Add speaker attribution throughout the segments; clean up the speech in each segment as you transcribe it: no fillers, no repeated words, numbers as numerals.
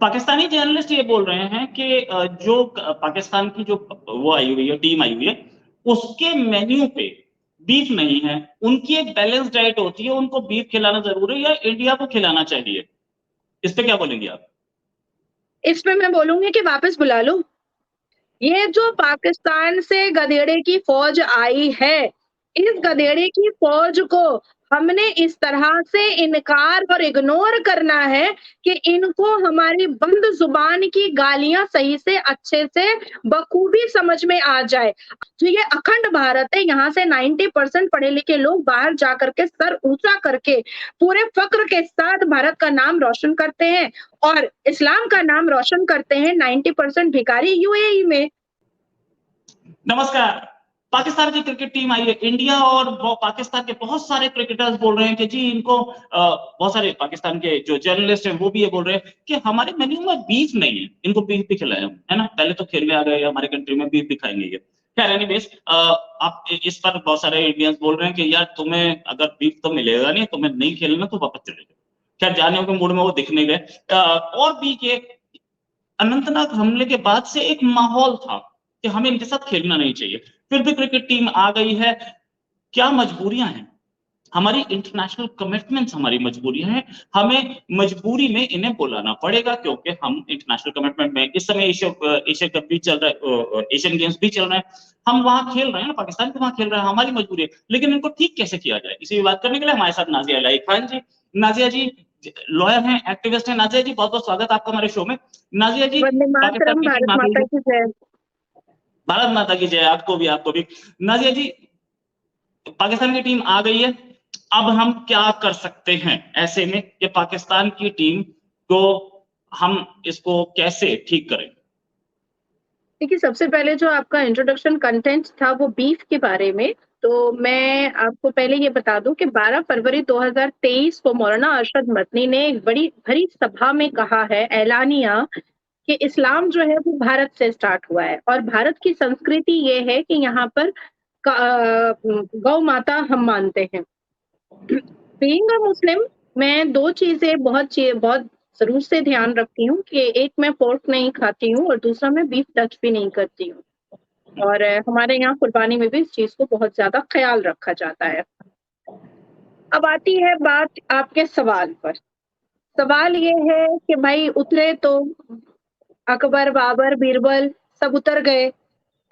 Speaker 1: Pakistani journalist ये बोल रहे हैं कि जो पाकिस्तान की जो वो आई हुई है, टीम आई हुई है, उसके मेन्यू पे बीफ नहीं है। उनकी एक बैलेंस डाइट होती है, उनको बीफ खिलाना जरूरी है या इंडिया को खिलाना चाहिए? इस पे क्या बोलेंगे आप?
Speaker 2: इस पे मैं बोलूँगी कि वापस बुला लो। ये जो पाकिस्तान से गधेड़े की फ़ौज आई है, इस गधेड़े की फ़ौज को हमने इस तरह से इनकार और इग्नोर करना है कि इनको हमारी बंद ज़ुबान की गालियाँ सही से, अच्छे से, बखूबी समझ में आ जाए। जो ये अखंड भारत है, यहाँ से 90% पढ़े-लिखे लोग बाहर जा कर के सर ऊँचा करके, पूरे फ़क्र के साथ भारत का नाम रोशन करते हैं और इस्लाम का नाम रोशन करते हैं 90% भिखारी यूएई में।
Speaker 1: नमस्कार। पाकिस्तान की क्रिकेट टीम आई है इंडिया, और पाकिस्तान के बहुत सारे क्रिकेटर्स बोल रहे हैं कि जी इनको बहुत सारे पाकिस्तान के जो जर्नलिस्ट हैं वो भी ये बोल रहे हैं कि हमारे मेन्यू में बीफ नहीं है, इनको बीफ भी खिलाएं हम, है ना? पहले तो खेलने आ गए, हमारे कंट्री में बीफ भी खाएंगे ये। खैर एनीवेज, आप इस पर बहुत सारे इंडियंस बोल रहे हैं कि यार तुम्हें अगर बीफ तो मिलेगा नहीं, तुम्हें नहीं खेलना तो वापस चले जाओ। खैर जाने के मूड में वो दिख नहीं गए। और भी के अनंतनाग हमले के बाद से एक माहौल था कि हमें इनके साथ खेलना नहीं चाहिए, फिर भी क्रिकेट टीम आ गई है। क्या मजबूरियां हैं? हमारी इंटरनेशनल कमिटमेंट्स हमारी मजबूरियां हैं। हमें मजबूरी में इन्हें बुलाना पड़ेगा क्योंकि हम इंटरनेशनल कमिटमेंट में इस समय एशिया कप भी चल रहा है, एशियन गेम्स भी चल रहे हैं। हम वहां खेल रहे हैं ना, पाकिस्तान भी वहां खेल रहा है, हमारी मजबूरी है। लेकिन इनको ठीक कैसे किया जाए, इसी बात करने के लिए हमारे साथ नाजिया इलाही खान जी। नाजिया जी लॉयर हैं, एक्टिविस्ट हैं। नाजिया जी बहुत बहुत स्वागत आपका हमारे शो में। नाजिया जी,
Speaker 2: वंदे
Speaker 1: पाकिस्तान
Speaker 2: मातरम,
Speaker 1: की टीम
Speaker 2: भारत
Speaker 1: आ गई
Speaker 2: माता
Speaker 1: है।
Speaker 2: की जय।
Speaker 1: भारत माता की जय। आपको भी, आपको भी। नाजिया जी, पाकिस्तान की टीम आ गई है, अब हम क्या कर सकते हैं ऐसे में कि पाकिस्तान की टीम को हम इसको कैसे ठीक करें?
Speaker 2: देखिए, सबसे पहले जो आपका इंट्रोडक्शन कंटेंट था वो बीफ के बारे में, तो मैं आपको पहले ये बता दूँ कि 12 फरवरी 2023 को मौलाना अरशद मदनी ने एक बड़ी भरी सभा में कहा है, ऐलानिया, कि इस्लाम जो है वो भारत से स्टार्ट हुआ है और भारत की संस्कृति ये है कि यहाँ पर गौ माता हम मानते हैं। बीइंग अ मुस्लिम, मैं 2 चीज़ें बहुत ज़रूर से ध्यान रखती हूँ कि एक, मैं पोर्क नहीं खाती हूँ और दूसरा, मैं बीफ टच भी नहीं करती हूँ। और हमारे यहाँ कुर्बानी में भी इस चीज़ को बहुत ज़्यादा ख़्याल रखा जाता है। अब आती है बात आपके सवाल पर। सवाल ये है कि भाई उतरे तो अकबर, बाबर, बीरबल सब उतर गए।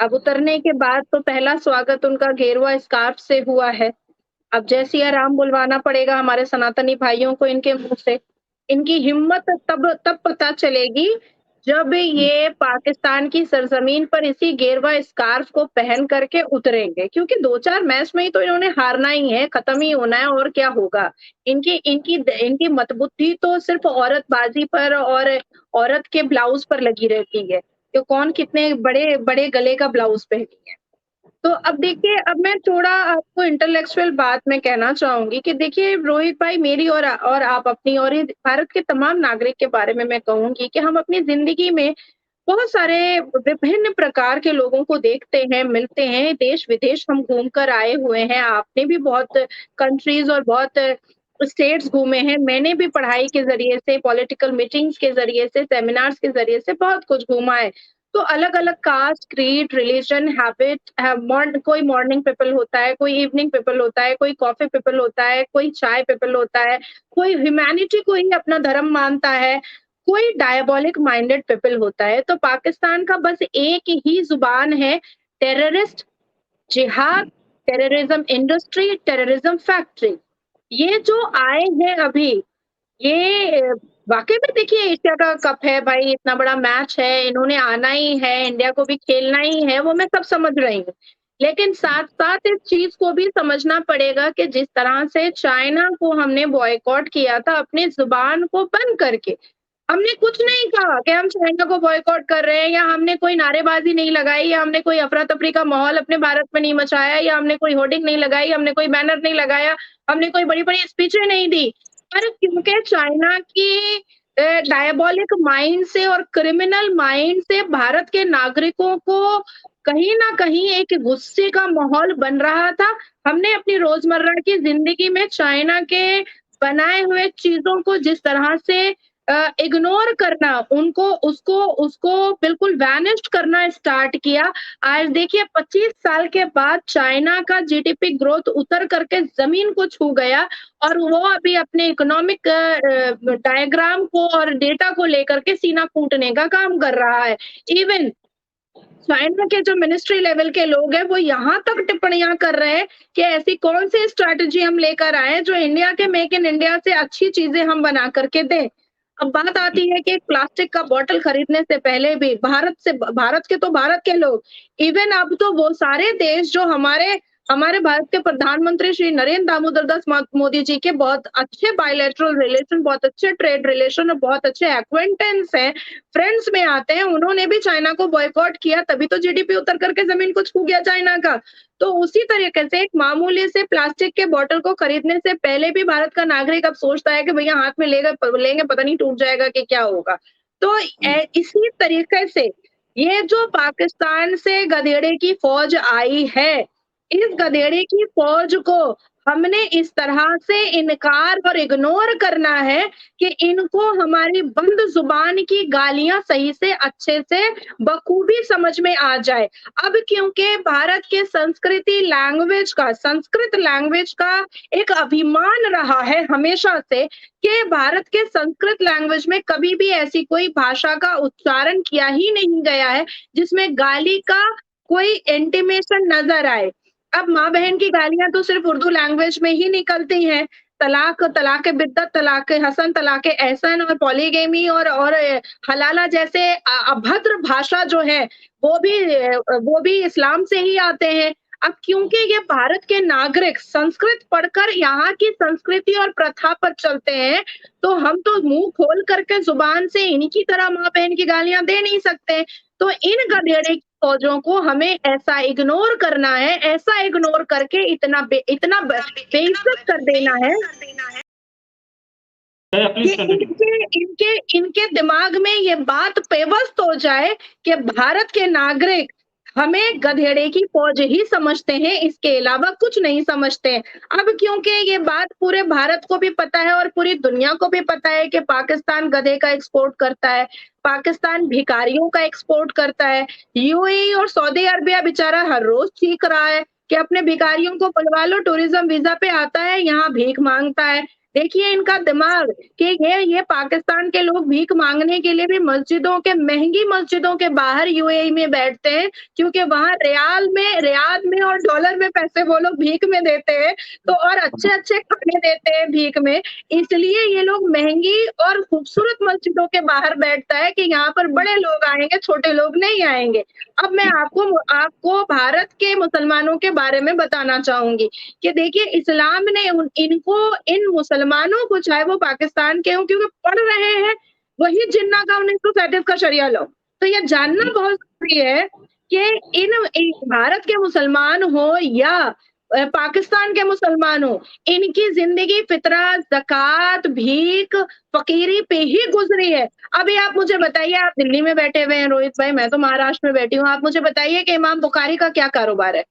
Speaker 2: अब उतरने के बाद तो पहला स्वागत उनका गेरुआ स्कार्फ से हुआ है। अब जय सिया राम बुलवाना पड़ेगा हमारे सनातनी भाइयों को इनके मुँह से। इनकी हिम्मत तब तब पता चलेगी जब ये पाकिस्तान की सरज़मीन पर इसी गेरुआ स्कार्फ को पहन करके उतरेंगे, क्योंकि 2-4 मैच में ही तो इन्होंने हारना ही है, खत्म ही होना है और क्या होगा। इनकी इनकी इनकी मतबुद्धि तो सिर्फ़ औरतबाज़ी पर और औरत के ब्लाउज़ पर लगी रहती है, कि कौन कितने बड़े बड़े गले का ब्लाउज़ पहनी है। तो अब देखिए, अब मैं थोड़ा आपको इंटेलेक्चुअल बात मैं कहना चाहूँगी कि देखिए रोहित भाई, मेरी और आप अपनी और ये भारत के तमाम नागरिक के बारे में मैं कहूँगी कि हम अपनी ज़िंदगी में बहुत सारे विभिन्न प्रकार के लोगों को देखते हैं, मिलते हैं, देश-विदेश हम घूम कर आए हुए हैं। आपने भी बहुत कंट्रीज़ और बहुत स्टेट्स घूमे हैं। मैंने भी पढ़ाई के ज़रिए से, पॉलिटिकल मीटिंग्स के ज़रिए से, सेमिनार्स के ज़रिए से बहुत कुछ घूमा है। तो अलग-अलग कास्ट, क्रीड, रिलिजन, हैबिट, कोई मॉर्निंग पीपल होता है, कोई इवनिंग पीपल होता है, कोई कॉफ़ी पीपल होता है, कोई चाय पीपल होता है, कोई ह्यूमैनिटी को ही अपना धर्म मानता है, कोई डायबॉलिक माइंडेड पीपल होता है। तो पाकिस्तान का बस एक ही ज़ुबान है, टेररिस्ट, जिहाद, टेररिज़्म इंडस्ट्री, टेररिज़्म फैक्ट्री। ये जो आए हैं अभी, ये वाक़ई में देखिए एशिया का कप है भाई, इतना बड़ा मैच है, इन्होंने आना ही है, इंडिया को भी खेलना ही है, वो मैं सब समझ रही हूँ। लेकिन साथ-साथ इस चीज़ को भी समझना पड़ेगा कि जिस तरह से चाइना को हमने बॉयकॉट किया था अपनी ज़ुबान को बंद करके, हमने कुछ नहीं कहा कि हम चाइना को बॉयकॉट कर रहे हैं या हमने कोई नारेबाज़ी नहीं लगाई या हमने कोई अफ़रा-तफ़री का माहौल अपने भारत में नहीं मचाया या हमने कोई होर्डिंग नहीं लगाई, हमने कोई बैनर नहीं लगाया, हमने कोई बड़ी-बड़ी स्पीचें नहीं दी। पर क्योंकि चाइना की डायबॉलिक माइंड से और क्रिमिनल माइंड से भारत के नागरिकों को कहीं न कहीं एक गुस्से का माहौल बन रहा था। हमने अपनी रोज़मर्रा की ज़िंदगी में चाइना के बनाए हुए चीज़ों को जिस तरह से इग्नोर करना, उनको उसको उसको बिल्कुल वैनिश्ड करना स्टार्ट किया। आज देखिए 25 साल के बाद चाइना का जीडीपी ग्रोथ उतर करके ज़मीन को छू गया और वो अभी अपने इकोनॉमिक डायग्राम को और डेटा को लेकर के सीना फूटने का काम कर रहा है। इवन चाइना के जो मिनिस्ट्री लेवल के लोग हैं, वो यहाँ तक टिप्पणियाँ कर रहे हैं कि ऐसी कौन-सी स्ट्रैटेजी हम लेकर आएँ, जो इंडिया के मेक इन इंडिया से अच्छी चीज़ें हम बना कर के दें। अब बात आती है कि प्लास्टिक का बॉटल खरीदने से पहले भी भारत के तो भारत के लोग, इवन अब तो वो सारे देश जो हमारे हमारे भारत के प्रधानमंत्री श्री नरेंद्र दामोदर दास मोदी जी के बहुत अच्छे बायलैटरल रिलेशन, बहुत अच्छे ट्रेड रिलेशन और बहुत अच्छे एक्वेंटेंस हैं, फ्रेंड्स में आते हैं, उन्होंने भी चाइना को बॉयकॉट किया, तभी तो जीडीपी उतर करके ज़मीन को छू गया चाइना का। तो उसी तरीके से एक मामूली से प्लास्टिक के बॉटल को खरीदने से पहले भी भारत का नागरिक अब सोचता है कि भैया हाथ में लेंगे पता नहीं टूट जाएगा कि क्या होगा। तो इसी तरीके से ये जो पाकिस्तान से गधेड़े की फ़ौज आई है, इस गधेड़े की फ़ौज को हमने इस तरह से इनकार और इग्नोर करना है कि इनको हमारी बंद ज़ुबान की गालियाँ सही से अच्छे से बखूबी समझ में आ जाए। अब क्योंकि भारत के संस्कृत लैंग्वेज का एक अभिमान रहा है हमेशा से कि भारत के संस्कृत लैंग्वेज में कभी भी ऐसी कोई भाषा का उच्चारण किया ही नहीं गया है, जिसमें गाली का कोई इंटिमेशन नज़र आए। अब माँ-बहन की गालियाँ तो सिर्फ़ उर्दू लैंग्वेज में ही निकलती हैं। तलाक-ए-बिद्दत, तलाक-ए-हसन, तलाक-ए-एहसन और पॉलीगैमी और हलाला जैसे अभद्र भाषा जो है, वो भी इस्लाम से ही आते हैं। अब क्योंकि ये भारत के नागरिक संस्कृत पढ़कर यहाँ की संस्कृति और प्रथा पर चलते हैं, तो हम तो मुँह खोल करके ज़ुबान से इन्हीं की तरह माँ-बहन की गालियाँ दे नहीं सकते। तो इन गधेड़े की फ़ौजों को हमें ऐसा इग्नोर करना है, ऐसा इग्नोर करके इतना बेइज़्ज़त कर देना है
Speaker 1: प्लीज
Speaker 2: कि
Speaker 1: कंटिन्यू।
Speaker 2: इनके दिमाग में ये बात पेवस्त हो जाए कि भारत के नागरिक हमें गधेड़े की फ़ौज ही समझते हैं, इसके अलावा कुछ नहीं समझते हैं। अब क्योंकि ये बात पूरे भारत को भी पता है और पूरी दुनिया को भी पता है कि पाकिस्तान गधे का एक्सपोर्ट करता है, पाकिस्तान भिखारियों का एक्सपोर्ट करता है। यूएई और सऊदी अरबिया बेचारा हर रोज़ चीख रहा है कि अपने भिखारियों को बुलवा लो, टूरिज़्म वीज़ा पे आता है, यहाँ भीख माँगता है। देखिए इनका दिमाग कि ये पाकिस्तान के लोग भीख माँगने के लिए भी महँगी मस्जिदों के बाहर यूएई में बैठते हैं, क्योंकि वहाँ रियाल में और डॉलर में पैसे वो लोग भीख में देते हैं, तो और अच्छे-अच्छे खाने देते हैं भीख में। इसलिए ये लोग महँगी और खूबसूरत मस्जिदों के बाहर बैठता है कि यहाँ पर बड़े लोग आएँगे, छोटे लोग नहीं आएँगे। अब मैं आपको भारत के मुसलमानों के बारे में बताना चाहूँगी कि देखिए इस्लाम ने इन मुसलमानों को, चाहे वो पाकिस्तान के हों, क्योंकि पढ़ रहे हैं वही जिन्ना का 1937 का शरिया लॉ। तो ये जानना बहुत ज़रूरी है कि भारत के मुसलमान हो या पाकिस्तान के मुसलमान हो, इनकी ज़िंदगी फ़ितरत, ज़कात, भीख, फ़कीरी पे ही गुज़री है। अभी आप मुझे बताइए, आप दिल्ली में बैठे हुए हैं रोहित भाई, मैं तो महाराष्ट्र में बैठी हूँ। आप मुझे बताइए कि इमाम बुखारी का क्या कारोबार है?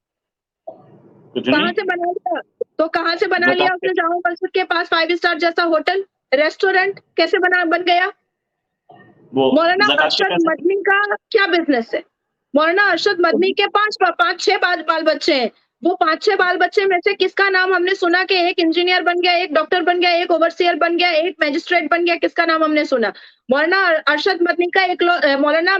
Speaker 1: कुछ नहीं।
Speaker 2: कहाँ से बना लिया? तो कहाँ से बना लिया
Speaker 1: ज़कात
Speaker 2: उसने जामा मस्जिद के पास 5 स्टार जैसा होटल, रेस्टोरेंट कैसे बन गया?
Speaker 1: वो
Speaker 2: मौलाना
Speaker 1: ज़कात के
Speaker 2: अरशद
Speaker 1: पैसे
Speaker 2: मदनी का क्या बिज़नेस है? मौलाना अरशद मदनी के 5-6 बाल बच्चे हैं। वो 5-6 बाल बच्चे में से किसका नाम हमने सुना कि एक इंजीनियर बन गया, एक डॉक्टर बन गया, एक ओवरसियर बन गया, एक मैजिस्ट्रेट बन गया, किसका नाम हमने सुना? मौलाना अरशद मदनी का मौलाना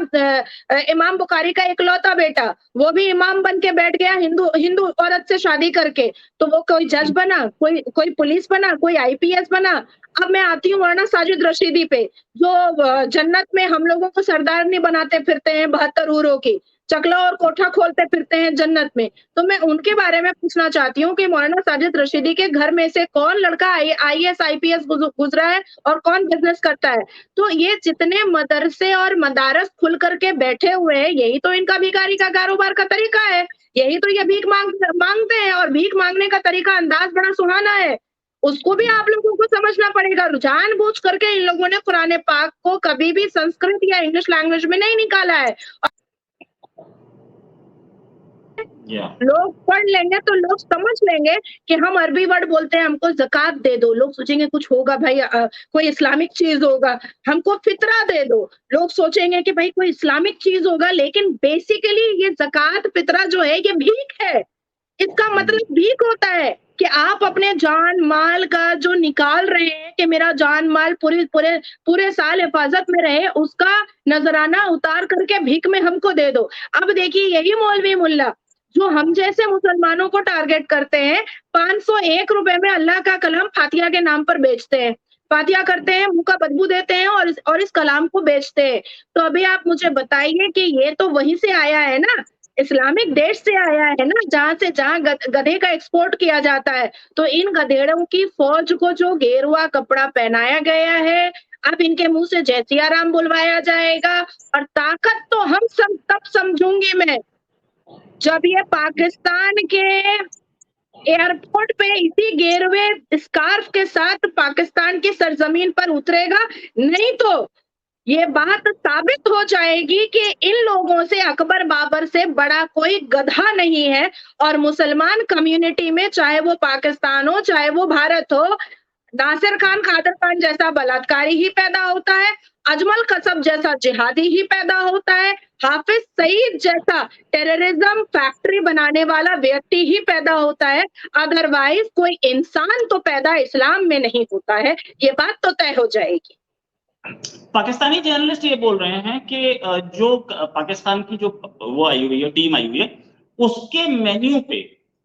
Speaker 2: इमाम बुखारी का इकलौता बेटा, वो भी इमाम बन के बैठ गया हिंदू हिंदू औरत से शादी करके। तो वो कोई जज बना, कोई पुलिस बना, कोई आईपीएस बना। अब मैं आती हूँ मौलाना साजिद रशीदी पे, जो जन्नत में हम लोगों को सरदारनी बनाते फिरते हैं 72 हूरों की, चकला और कोठा खोलते फिरते हैं जन्नत में। तो मैं उनके बारे में पूछना चाहती हूँ कि मौलाना साजिद रशीदी के घर में से कौन लड़का आईएएस, आईपीएस गुज़रा है और कौन बिज़नेस करता है? तो ये जितने मदरसे और मदारस खुल कर के बैठे हुए हैं, यही तो इनका भिखारी का कारोबार का तरीका है। यही तो ये भीख माँगते हैं और भीख माँगने का तरीका अंदाज़ बड़ा सुहाना है। उसको भी आप लोगों को समझना पड़ेगा। जानबूझ करके इन लोगों ने कुरान पाक को कभी भी संस्कृत या इंग्लिश लैंग्वेज में नहीं निकाला है।
Speaker 1: या
Speaker 2: लोग पढ़ लेंगे तो लोग समझ लेंगे कि हम अरबी वर्ड बोलते हैं, हमको ज़कात दे दो, लोग सोचेंगे कुछ होगा भाई, कोई इस्लामिक चीज़ होगा, हमको फितरा दे दो, लोग सोचेंगे कि भाई कोई इस्लामिक चीज़ होगा, लेकिन बेसिकली ये ज़कात, फितरा जो है ये भीख है। इसका मतलब भीख होता है कि आप अपने जान-माल का जो निकाल रहे हैं कि मेरा जान-माल पूरे पूरे पूरे साल हिफ़ाज़त में रहे, उसका नज़राना उतार करके भीख में हमको दे दो। अब देखिए यही मौलवी मुल्ला जो हम जैसे मुसलमानों को टारगेट करते हैं, 501 रुपए में अल्लाह का कलाम फातिहा के नाम पर बेचते हैं। फातिहा करते हैं, मुँह का बदबू देते हैं और इस कलाम को बेचते हैं। तो अभी आप मुझे बताइए कि ये तो वहीं से आया है ना, इस्लामिक देश से आया है ना, जहाँ गधे का एक्सपोर्ट किया जाता है। तो इन गधेड़ों की फ़ौज को जो गेरुआ कपड़ा पहनाया गया है, अब इनके मुँह से जय सिया राम बुलवाया जाएगा और ताकत तो हम सब तब समझूँगी मैं, जब ये पाकिस्तान के एयरपोर्ट पे इसी गेरुए स्कार्फ के साथ पाकिस्तान की सरजमीन पर उतरेगा, नहीं तो ये बात साबित हो जाएगी कि इन लोगों से अकबर बाबर से बड़ा कोई गधा नहीं है और मुसलमान कम्युनिटी में चाहे वो पाकिस्तान हो, चाहे वो भारत हो, नासिर खान, कादर खान जैसा बलात्कारी ही पैदा होता है, अजमल कसब जैसा जिहादी ही पैदा होता है, हाफिज सईद जैसा टेररिज्म फैक्ट्री बनाने वाला व्यक्ति ही पैदा होता है, अदरवाइज कोई इंसान तो पैदा इस्लाम में नहीं होता है, ये बात तो तय हो जाएगी।
Speaker 1: पाकिस्तानी जर्नलिस्ट ये बोल रहे हैं कि जो पाकिस्तान की जो वो आई हुई है, टीम आई हुई है, उसके मेन्यू पे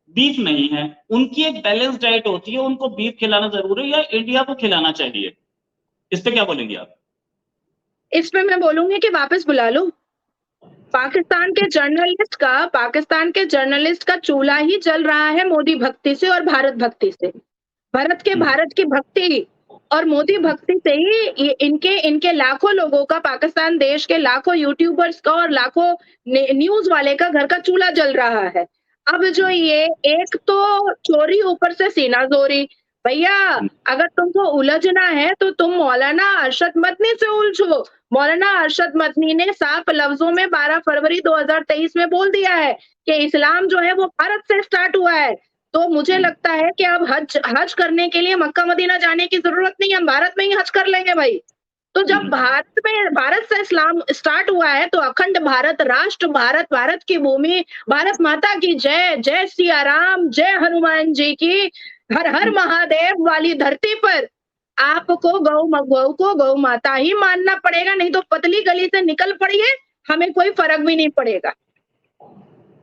Speaker 1: बीफ नहीं है, उनकी एक बैलेंस डाइट होती है, उनको बीफ खिलाना जरूरी है या इंडिया को खिलाना चाहिए? इस पे क्या बोलेंगे आप?
Speaker 2: इस पे मैं बोलूंगी कि वापस बुला लो। पाकिस्तान के जर्नलिस्ट का चूल्हा ही जल रहा है मोदी भक्ति से और भारत भक्ति से। भारत की भक्ति और मोदी भक्ति से ही ये इनके लाखों लोगों का, पाकिस्तान देश के लाखों यूट्यूबर्स का और लाखों न्यूज़ वाले का घर का चूल्हा जल रहा है। अब जो ये एक तो चोरी ऊपर से सीना जोरी, भैया अगर तुमको उलझना है तो तुम मौलाना अरशद मदनी से उलझो। मौलाना अरशद मदनी ने साफ लफ्जों में 12 फरवरी 2023 में बोल दिया है कि इस्लाम जो है वो भारत से स्टार्ट हुआ है। तो मुझे लगता है कि अब हज करने के लिए मक्का मदीना जाने की जरूरत नहीं है, हम भारत में ही हज कर लेंगे भाई। तो जब भारत से इस्लाम स्टार्ट हुआ है तो अखंड भारत राष्ट्र, भारत की भूमि, भारत माता की जय, जय सिया राम, जय हनुमान जी की, हर हर महादेव वाली धरती पर आपको गौ को गौ माता ही मानना पड़ेगा, नहीं तो पतली गली से निकल पड़िए, हमें कोई फर्क भी नहीं पड़ेगा।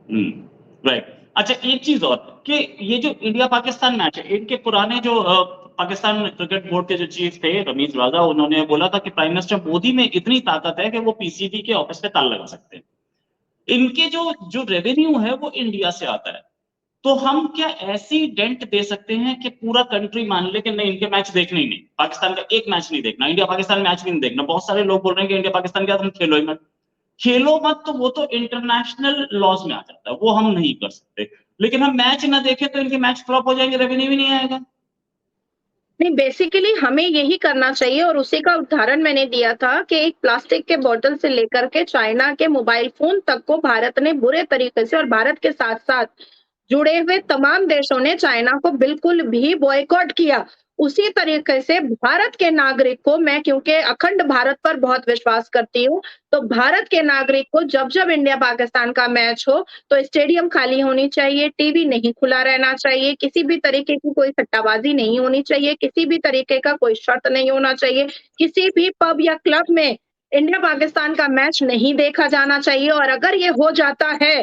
Speaker 1: राइट। अच्छा, एक चीज और कि ये जो इंडिया पाकिस्तान मैच है, इनके पुराने जो पाकिस्तान क्रिकेट बोर्ड के जो चीफ थे रमीज राजा, उन्होंने बोला था कि प्राइम मिनिस्टर मोदी में इतनी ताकत है कि वो पीसीबी के ऑफिस पे ताला लगा सकते हैं। इनके जो रेवेन्यू है वो इंडिया से आता है, तो हम क्या ऐसी डेंट दे सकते हैं कि पूरा कंट्री मान ले कि नहीं, इनके मैच देखने ही नहीं, पाकिस्तान का एक मैच नहीं देखना, इंडिया पाकिस्तान मैच भी नहीं देखना। बहुत सारे लोग बोल रहे हैं कि इंडिया पाकिस्तान के साथ हम खेलो ही मत, खेलो मत, तो वो तो इंटरनेशनल लॉज में आ जाता है, वो हम नहीं कर सकते। लेकिन हम मैच ना देखें तो इनके मैच फ्लॉप हो जाएंगे, रेवेन्यू भी नहीं आएगा।
Speaker 2: नहीं, बेसिकली हमें यही करना चाहिए और उसी का उदाहरण मैंने दिया था कि एक प्लास्टिक के बोतल से लेकर के चाइना के मोबाइल फोन तक को भारत ने बुरे तरीके से, और भारत के साथ साथ जुड़े हुए तमाम देशों ने चाइना को बिल्कुल भी बॉयकॉट किया। उसी तरीके से भारत के नागरिक को, मैं क्योंकि अखंड भारत पर बहुत विश्वास करती हूँ, तो भारत के नागरिक को जब इंडिया पाकिस्तान का मैच हो तो स्टेडियम खाली होनी चाहिए, टीवी नहीं खुला रहना चाहिए, किसी भी तरीके की कोई सट्टाबाजी नहीं होनी चाहिए, किसी भी तरीके का कोई शर्त नहीं होना चाहिए, किसी भी पब या क्लब में इंडिया पाकिस्तान का मैच नहीं देखा जाना चाहिए। और अगर ये हो जाता है,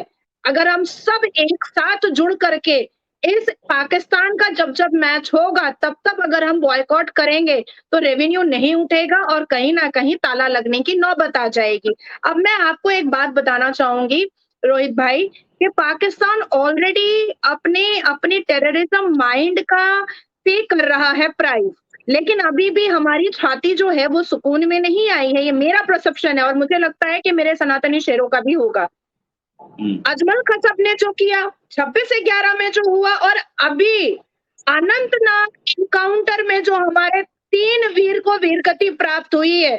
Speaker 2: अगर हम सब एक साथ जुड़ करके इस पाकिस्तान का जब मैच होगा तब अगर हम बॉयकॉट करेंगे तो रेवेन्यू नहीं उठेगा और कहीं ना कहीं ताला लगने की नौबत आ जाएगी। अब मैं आपको एक बात बताना चाहूंगी रोहित भाई कि पाकिस्तान ऑलरेडी अपने टेररिज्म माइंड का पे कर रहा है प्राइस, लेकिन अभी भी हमारी छाती जो है वो सुकून में नहीं आई है। ये मेरा परसेप्शन है और मुझे लगता है कि मेरे सनातनी शेरों का भी होगा। अजमल कसब ने जो किया 26/11 में जो हुआ, और अभी अनंतनाग एनकाउंटर में जो हमारे 3 वीर को वीरगति प्राप्त हुई है,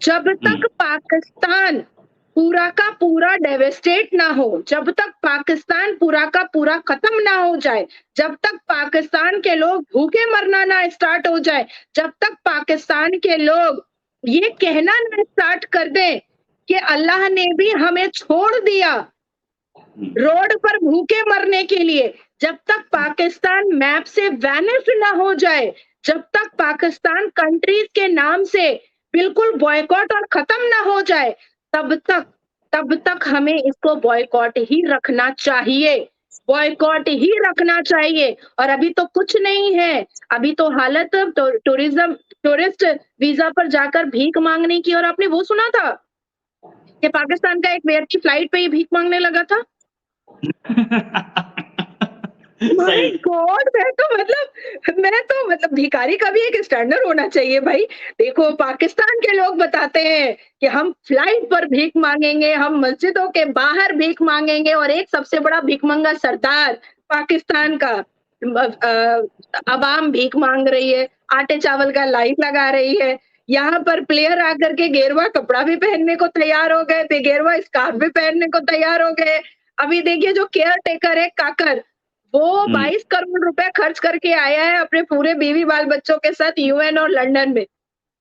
Speaker 2: जब तक पाकिस्तान पूरा का पूरा डेवेस्टेट ना हो, जब तक पाकिस्तान पूरा का पूरा खत्म ना हो जाए, जब तक पाकिस्तान के लोग भूखे मरना ना स्टार्ट हो जाए, जब तक पाकिस्तान के लोग ये कहना ना स्टार्ट कर दें कि अल्लाह ने भी हमें छोड़ दिया रोड पर भूखे मरने के लिए, जब तक पाकिस्तान मैप से वैनिश ना हो जाए, जब तक पाकिस्तान कंट्रीज के नाम से बिल्कुल बॉयकॉट और खत्म ना हो जाए, तब तक हमें इसको बॉयकॉट ही रखना चाहिए, बॉयकॉट ही रखना चाहिए। और अभी तो कुछ नहीं है, अभी तो हालत टूरिस्ट वीजा पर जाकर भीख मांगने की। और आपने वो सुना था कि पाकिस्तान का एक व्यक्ति फ्लाइट पे ही भीख मांगने लगा था। माय
Speaker 1: सही।
Speaker 2: गॉड! मैं तो मतलब भिखारी का भी एक स्टैंडर्ड होना चाहिए भाई। देखो पाकिस्तान के लोग बताते हैं कि हम फ्लाइट पर भीख मांगेंगे, हम मस्जिदों के बाहर भीख मांगेंगे, और एक सबसे बड़ा भिखमंगा सरदार पाकिस्तान का अवाम भीख मांग रही है, आटे चावल का लाइन लगा रही है। यहाँ पर प्लेयर आकर के गेरुआ कपड़ा भी पहनने को तैयार हो गए थे, गेरुआ स्कार्फ भी पहनने को तैयार हो गए। अभी देखिए जो केयर टेकर है काकर, वो
Speaker 1: हम्म,
Speaker 2: 22 करोड़ रुपए खर्च करके आया है अपने पूरे बीवी बाल बच्चों के साथ यूएन और लंदन में।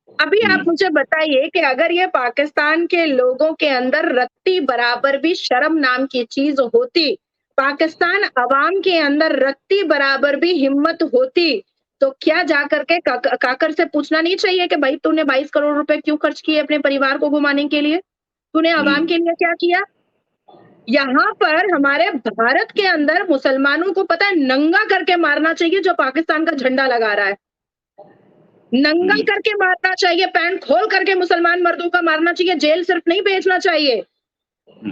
Speaker 2: अभी आप
Speaker 1: हम्म,
Speaker 2: मुझे बताइए कि अगर ये पाकिस्तान के लोगों के अंदर रत्ती बराबर भी शर्म नाम की चीज होती, पाकिस्तान अवाम के अंदर रत्ती बराबर भी हिम्मत होती, तो क्या जाकर के काकर से पूछना नहीं चाहिए कि भाई तूने 22 करोड़ रुपए क्यों खर्च किए अपने परिवार को घुमाने के लिए? तूने अवाम
Speaker 1: हम्म,
Speaker 2: के लिए क्या किया? यहाँ पर हमारे भारत के अंदर मुसलमानों को पता है नंगा करके मारना चाहिए जो पाकिस्तान का झंडा लगा रहा है। नंगा
Speaker 1: हम्म,
Speaker 2: करके मारना चाहिए, पैंट खोल करके मुसलमान मर्दों का मारना चाहिए, जेल सिर्फ नहीं भेजना चाहिए।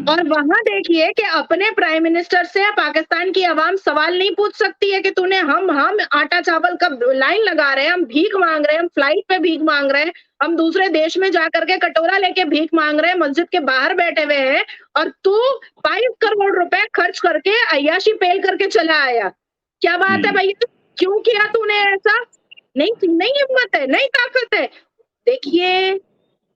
Speaker 2: और वहां देखिए कि अपने प्राइम मिनिस्टर से पाकिस्तान की आवाम सवाल नहीं पूछ सकती है कि तूने हम आटा चावल का लाइन लगा रहे हैं, हम भीख मांग रहे हैं, हम फ्लाइट पे भीख मांग रहे हैं, हम दूसरे देश में जाकर के कटोरा लेके भीख मांग रहे हैं, मस्जिद के बाहर बैठे हुए हैं, और तू 22 करोड़ रुपए खर्च करके अय्याशी पेल करके चला आया। क्या बात है
Speaker 1: हम्म,
Speaker 2: भैया? क्यों किया तूने ऐसा? नहीं, नहीं हिम्मत है, नहीं ताकत है। देखिए,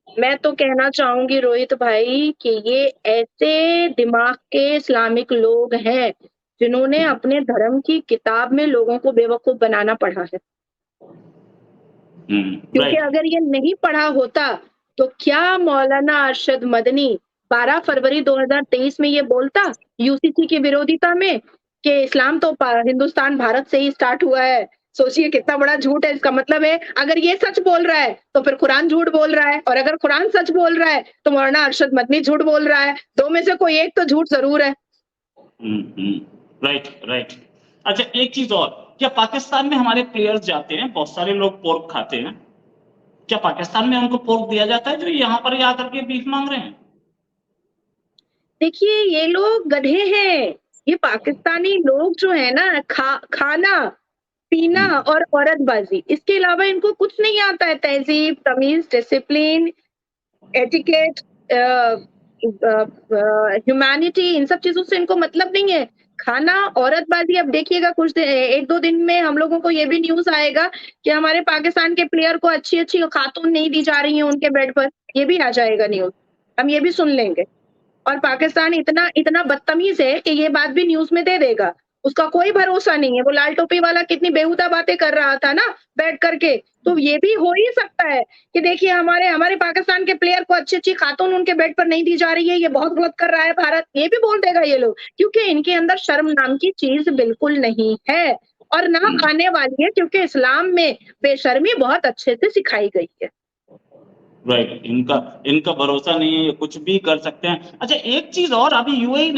Speaker 2: मैं तो कहना चाहूँगी रोहित भाई कि ये ऐसे दिमाग के इस्लामिक लोग हैं, जिन्होंने अपने धर्म की किताब में लोगों को बेवकूफ़ बनाना पढ़ा है। क्योंकि
Speaker 1: राइट।
Speaker 2: अगर ये नहीं पढ़ा होता, तो क्या मौलाना अरशद मदनी 12 फरवरी 2023 में ये बोलता यूसीसी की विरोधिता में कि इस्लाम तो हिंदुस्तान भारत से ही स्टार्ट हुआ है। सोचिए कितना बड़ा झूठ है। इसका मतलब है अगर ये सच बोल रहा है तो फिर कुरान झूठ बोल रहा है, और अगर कुरान सच बोल रहा है तो मौलाना अरशद मदनी झूठ बोल रहा है। दो में से कोई एक तो झूठ जरूर है।
Speaker 1: Right, right. अच्छा, एक चीज और, क्या पाकिस्तान में हमारे प्लेयर्स जाते हैं, बहुत सारे लोग पोर्क खाते हैं, क्या पाकिस्तान में उनको पोर्क दिया जाता है जो यहाँ पर आकर के बीफ मांग रहे हैं?
Speaker 2: देखिए ये लोग गधे हैं। ये पाकिस्तानी लोग जो है ना, खाना पीना
Speaker 1: हम्म,
Speaker 2: और औरतबाजी, इसके अलावा इनको कुछ नहीं आता है। तहज़ीब, तमीज़, डिसिप्लिन, एटिकेट, ह्यूमैनिटी, इन सब चीज़ों से इनको मतलब नहीं है। खाना, औरतबाज़ी, अब देखिएगा कुछ 1-2 दिन में हम लोगों को ये भी न्यूज़ आएगा कि हमारे पाकिस्तान के प्लेयर को अच्छी-अच्छी खातून नहीं दी जा रही हैं उनके बेड पर। ये भी आ जाएगा न्यूज़। हम ये भी सुन लेंगे। और पाकिस्तान इतना इतना बदतमीज़ है कि ये बात भी न्यूज़ में दे देगा। उसका कोई भरोसा नहीं है। वो लाल टोपी वाला कितनी बेहुदा बातें कर रहा था ना बैठ करके। तो ये भी हो ही सकता है कि देखिए हमारे हमारे पाकिस्तान के प्लेयर को अच्छी-अच्छी खातून उनके बेड पर नहीं दी जा रही है, ये बहुत गलत कर रहा है भारत। ये भी बोल देगा ये लोग, क्योंकि इनके अंदर शर्म नाम की चीज़ बिल्कुल नहीं है, और ना
Speaker 1: हम्म,
Speaker 2: आने वाली है, क्योंकि इस्लाम में बेशर्मी बहुत अच्छे से सिखाई गई है।
Speaker 1: राइट। इनका इनका भरोसा नहीं है, ये कुछ भी कर सकते हैं। अच्छा, एक चीज और, अभी यूएई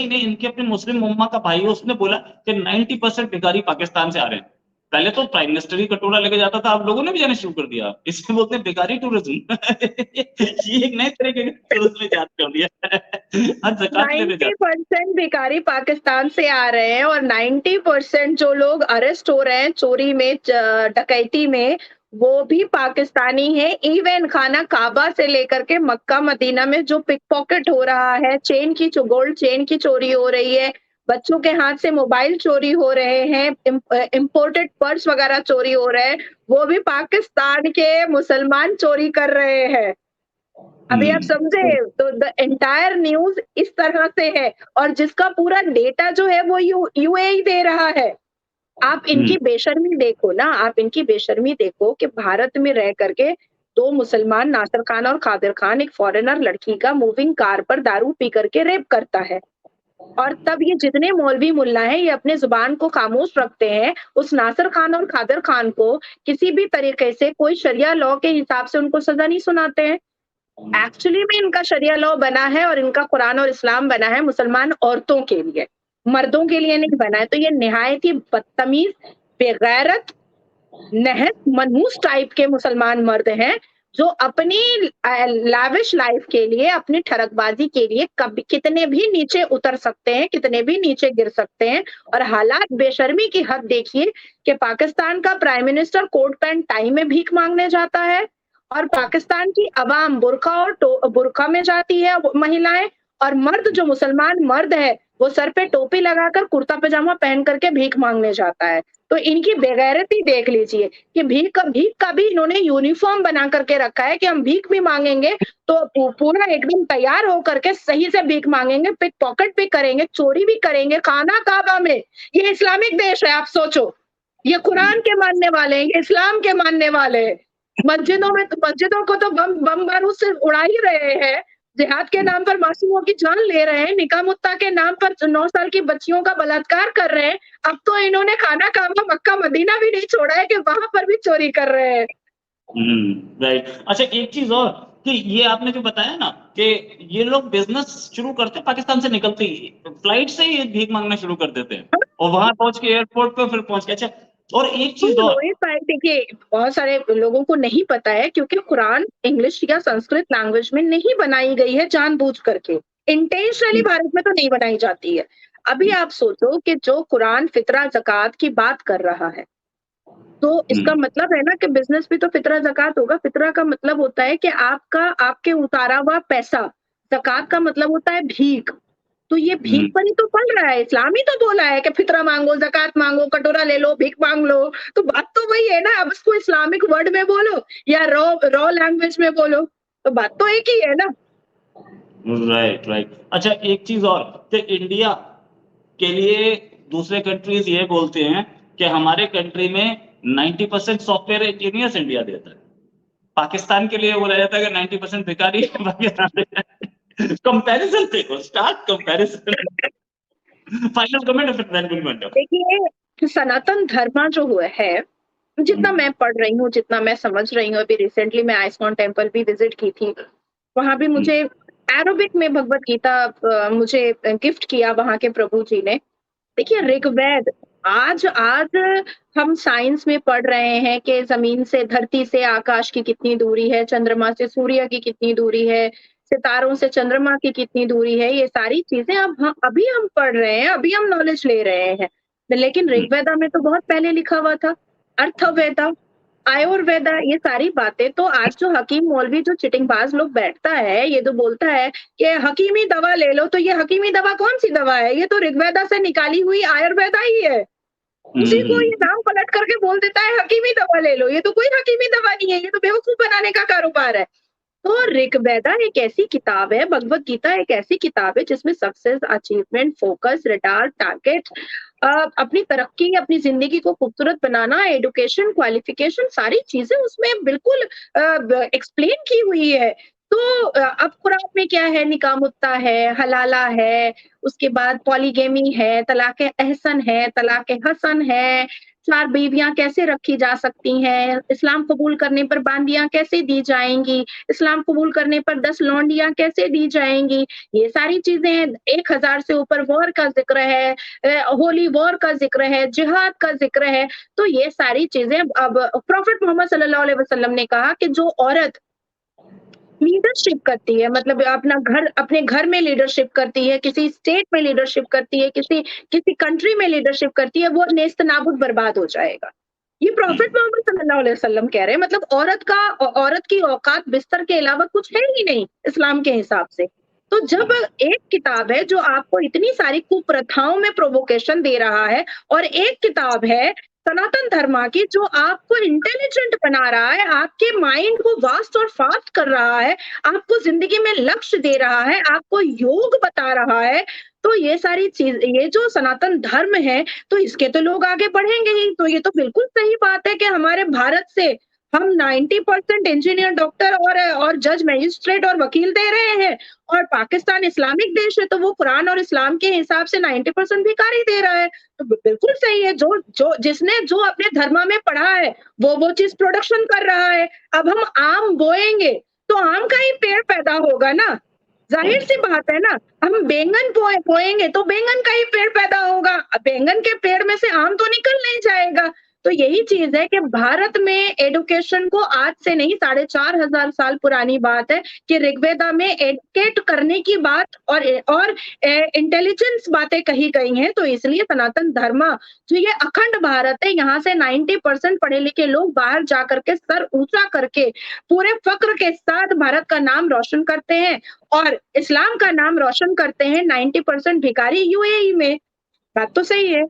Speaker 1: ने इनके अपने मुस्लिम उम्मा का भाई है, उसने बोला कि 90% भिखारी पाकिस्तान से आ रहे हैं। पहले तो प्राइम मिनिस्टर ही कटोरा लेके जाता था, अब लोगों ने भी जाना शुरू कर दिया। इसमें बोलते हैं भिखारी टूरिज्म। ये एक नए तरीके का टूरिज्म इजाद कर दिया। आज ज़कात लेने जाते
Speaker 2: 90% भिखारी पाकिस्तान से आ रहे हैं, और 90% जो लोग अरेस्ट हो रहे हैं चोरी में, डकैती में, वो भी पाकिस्तानी है। इवन खाना काबा से लेकर के मक्का मदीना में जो पिक पॉकेट हो रहा है, गोल्ड चेन की चोरी हो रही है, बच्चों के हाथ से मोबाइल चोरी हो रहे हैं, इम्पोर्टेड पर्स वगैरह चोरी हो रहे हैं, वो भी पाकिस्तान के मुसलमान चोरी कर रहे हैं। अभी आप समझे? तो द एंटायर न्यूज़ इस तरह से है और जिसका पूरा डेटा जो है वो यूएई दे रहा है। आप
Speaker 1: हुँ,
Speaker 2: इनकी बेशर्मी देखो ना, आप इनकी बेशर्मी देखो कि भारत में रह करके 2 मुसलमान नासिर खान और कादिर खान एक फॉरेनर लड़की का मूविंग कार पर दारू पी करके रेप करता है। और तब ये जितने मौलवी मुल्ला हैं, ये अपने ज़ुबान को खामोश रखते हैं, उस नासिर खान और कादिर खान को किसी भी तरीके से कोई शरिया लॉ के हिसाब से उनको सज़ा नहीं सुनाते हैं। एक्चुअली में इनका शरिया लॉ बना है और इनका कुरान और इस्लाम बना है मुसलमान औरतों के लिए, मर्दों के लिए नहीं बना है। तो ये निहायत ही बदतमीज़, बेगैरत, नहस मनहूस टाइप के मुसलमान मर्द हैं, जो अपनी लाविश लाइफ के लिए, अपनी ठरकबाज़ी के लिए कभी कितने भी नीचे उतर सकते हैं, कितने भी नीचे गिर सकते हैं। और हालात बेशर्मी की हद देखिए कि पाकिस्तान का prime minister coat pant tie में भीख माँगने जाता है और पाकिस्तान की अवाम बुर्का में जाती है महिलाएँ और मर्द जो मुसलमान मर्द है, वो सर पे टोपी लगाकर कुर्ता पजामा पहन करके भीख माँगने जाता है। तो इनकी बेगैरती देख लीजिए कि भीख का भी इन्होंने यूनिफ़ॉर्म बना करके रखा है कि हम भीख भी माँगेंगे तो पूरा एकदम तैयार हो करके सही से भीख माँगेंगे, पिक पॉकेट भी करेंगे, चोरी भी करेंगे, खाना काबा में। ये इस्लामिक देश है, आप सोचो। ये कुरान के मानने वाले हैं, ये इस्लाम के मानने वाले हैं। मस्जिदों को तो बम बारूद से उड़ा ही रहे हैं। जिहाद के नाम पर मासूमों की जान ले रहे हैं, निकाह मुत्ता के नाम पर 9 साल की बच्चियों का बलात्कार कर रहे हैं। अब तो इन्होंने खाना काबा, मक्का, मदीना भी नहीं छोड़ा है कि वहाँ पर भी चोरी कर रहे हैं।
Speaker 1: राइट। अच्छा एक चीज़ और कि ये आपने जो बताया ना कि ये लोग बिज़नेस शुरू करते हैं पाकिस्तान से निकलते ही, फ्लाइट से ही भीख माँगना शुरू कर देते हैं और वहाँ पहुँच के एयरपोर्ट पे फिर पहुँच के अच्छा और एक चीज़ और
Speaker 2: रोहित भाई देखिए, बहुत सारे लोगों को नहीं पता है क्योंकि कुरान इंग्लिश या संस्कृत लैंग्वेज में नहीं बनाई गई है जानबूझ करके। इंटेंशनली
Speaker 1: हुँ,
Speaker 2: भारत में तो नहीं बनाई जाती है। अभी आप सोचो कि जो कुरान फितरा ज़कात की बात कर रहा है, तो
Speaker 1: हुँ,
Speaker 2: इसका मतलब है ना कि बिज़नेस भी तो फितरा ज़कात होगा। फितरा का मतलब होता है कि आपके उतारा हुआ पैसा, ज़कात का मतलब होता है भीख। तो ये भीख
Speaker 1: हुँ,
Speaker 2: पर ही तो पल रहा है, इस्लाम ही तो बोला है कि फितरा माँगो, ज़कात माँगो, कटोरा ले लो, भीख माँग लो। तो बात तो वही है ना, अब इसको इस्लामिक वर्ड में बोलो या रॉ लैंग्वेज में बोलो, तो बात तो एक ही है ना।
Speaker 1: Right, right. अच्छा एक चीज़ और कि इंडिया के लिए दूसरे कंट्रीज़ ये बोलते हैं कि हमारे कंट्री में 90% सॉफ्टवेयर इंजीनियर्स इंडिया देता है। पाकिस्तान के लिए बोला जाता है कि 90% भिखारी पाकिस्तान देता है। कंपैरिज़न देखो, स्टार्क कंपैरिज़न। फाइनल कमेंट फिर देन विल विंडो।
Speaker 2: देखिए, सनातन धर्म जो हुआ है, जितना मैं पढ़ रही हूँ, जितना मैं समझ रही हूँ, अभी रिसेंटली मैं आइस्कॉन टेम्पल भी विज़िट की थी। वहाँ भी
Speaker 1: हुँ,
Speaker 2: मुझे अरेबिक में भगवत गीता मुझे गिफ्ट किया वहाँ के प्रभु जी ने। देखिए ऋग्वेद आज आज हम साइंस में पढ़ रहे हैं कि ज़मीन से धरती से आकाश की कितनी दूरी है, चंद्रमा से सूर्य की कितनी दूरी है, सितारों से चंद्रमा की कितनी दूरी है, ये सारी चीज़ें अब अभी हम पढ़ रहे हैं, अभी हम नॉलेज ले रहे हैं। लेकिन
Speaker 1: हुँ,
Speaker 2: ऋग्वेदा में तो बहुत पहले लिखा हुआ था। अर्थवेदा, आयुर्वेदा ये सारी बातें तो आज जो हकीम मौलवी जो चिटिंगबाज़ लोग बैठता है, ये जो बोलता है कि हकीमी दवा ले लो, तो ये हकीमी दवा कौन-सी दवा है? ये तो ऋग्वेदा से निकाली हुई आयुर्वेदा ही है। उसी को ये
Speaker 1: हुँ,
Speaker 2: नाम पलट करके बोल देता है हकीमी दवा ले लो, ये तो कोई हकीमी दवा नहीं है, ये तो बेवकूफ़ बनाने का कारोबार है। तो ऋग्वेदा एक ऐसी किताब है, भगवत गीता एक ऐसी किताब है जिसमें success, achievement, focus, radar, target अपनी तरक्की, अपनी ज़िंदगी को खूबसूरत बनाना, एजुकेशन, क्वालिफ़िकेशन सारी चीज़ें उसमें बिल्कुल एक्सप्लेन की हुई है। तो अब कुरान में क्या है, निकाह मुत्ता है, हलाला है, उसके बाद पॉलीगैमी है, तलाक़-ए-अहसन है, तलाक़-ए-हसन है, 4 बीवियाँ कैसे रखी जा सकती हैं, इस्लाम कबूल करने पर बांदियाँ कैसे दी जाएँगी, इस्लाम कबूल करने पर 10 लौंडियाँ कैसे दी जाएँगी, ये सारी चीज़ें हैं। 1000 से ऊपर वॉर का ज़िक्र है, होली वॉर का ज़िक्र है, जिहाद का ज़िक्र है। तो ये सारी चीज़ें अब प्रॉफ़ेट मोहम्मद सल्लल्लाहु अलैहि वसल्लम ने कहा कि जो औरत लीडरशिप करती है मतलब अपने घर में लीडरशिप करती है, किसी स्टेट में लीडरशिप करती है, किसी किसी कंट्री में लीडरशिप करती है, वो नेस्तनाबूद बर्बाद हो जाएगा। ये
Speaker 1: हुँ,
Speaker 2: प्रॉफिट मोहम्मद सल्लल्लाहु अलैहि वसल्लम कह रहे हैं मतलब औरत की औकात बिस्तर के अलावा कुछ है ही नहीं इस्लाम के हिसाब से। तो जब एक किताब है जो आपको इतनी सारी कुप्रथाओं में प्रोवोकेशन दे रहा है और एक किताब है सनातन धर्म की, जो आपको इंटेलिजेंट बना रहा है, आपके माइंड को वास्ट और फास्ट कर रहा है, आपको जिंदगी में लक्ष्य दे रहा है, आपको योग बता रहा है, तो ये सारी चीज, ये जो सनातन धर्म है, तो इसके तो लोग आगे बढ़ेंगे ही। तो ये तो बिल्कुल सही बात है कि हमारे भारत से हम 90% इंजीनियर, डॉक्टर और जज, मजिस्ट्रेट और वकील दे रहे हैं, और पाकिस्तान इस्लामिक देश है, तो वो कुरान और इस्लाम के हिसाब से 90% भिखारी दे रहा है। तो बिल्कुल सही है, जो जो जिसने जो अपने धर्म में पढ़ा है वो चीज प्रोडक्शन कर रहा है। अब हम आम बोएंगे तो आम का ही पेड़ पैदा होगा ना, जाहिर सी बात है ना। हम बैंगन बोएंगे तो बैंगन का ही पेड़ पैदा होगा, बैंगन के पेड़ में से आम तो निकल नहीं जाएगा। तो यही चीज है कि भारत में एडुकेशन को आज से नहीं, 4,500 साल पुरानी बात है कि ऋग्वेदा में एडुकेट करने की बात और इंटेलिजेंस बातें कही गई हैं। तो इसलिए सनातन धर्म, जो ये अखंड भारत है, यहाँ से 90% पढ़े लिखे लोग बाहर जा करके सर ऊंचा करके पूरे फक्र के साथ भारत का नाम रोशन करते हैं और इस्लाम का नाम रोशन करते हैं। 90% भिखारी यूएई में, बात तो सही है।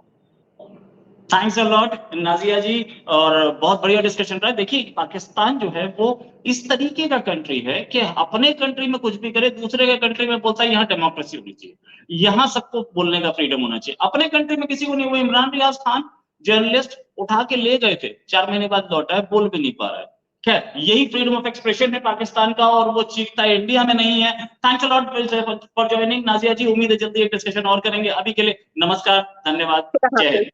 Speaker 1: थैंक्स अ लॉट नाजिया जी, और बहुत बढ़िया डिस्कशन रहा है। देखिए, पाकिस्तान जो है वो इस तरीके का कंट्री है कि अपने कंट्री में कुछ भी करे, दूसरे के कंट्री में बोलता है यहाँ डेमोक्रेसी होनी चाहिए, यहाँ सबको बोलने का फ्रीडम होना चाहिए। अपने कंट्री में किसी को नहीं। वो इमरान रियाज खान जर्नलिस्ट उठा के ले गए थे, 4 महीने बाद लौटा है, बोल भी नहीं पा रहा है। खैर, यही फ्रीडम ऑफ एक्सप्रेशन है पाकिस्तान का, और वो चीखता है इंडिया में नहीं है। Thanks a lot for joining Nazia ji. उम्मीद है जल्दी एक डिस्कशन और करेंगे। अभी के लिए नमस्कार, धन्यवाद, जय हिंद।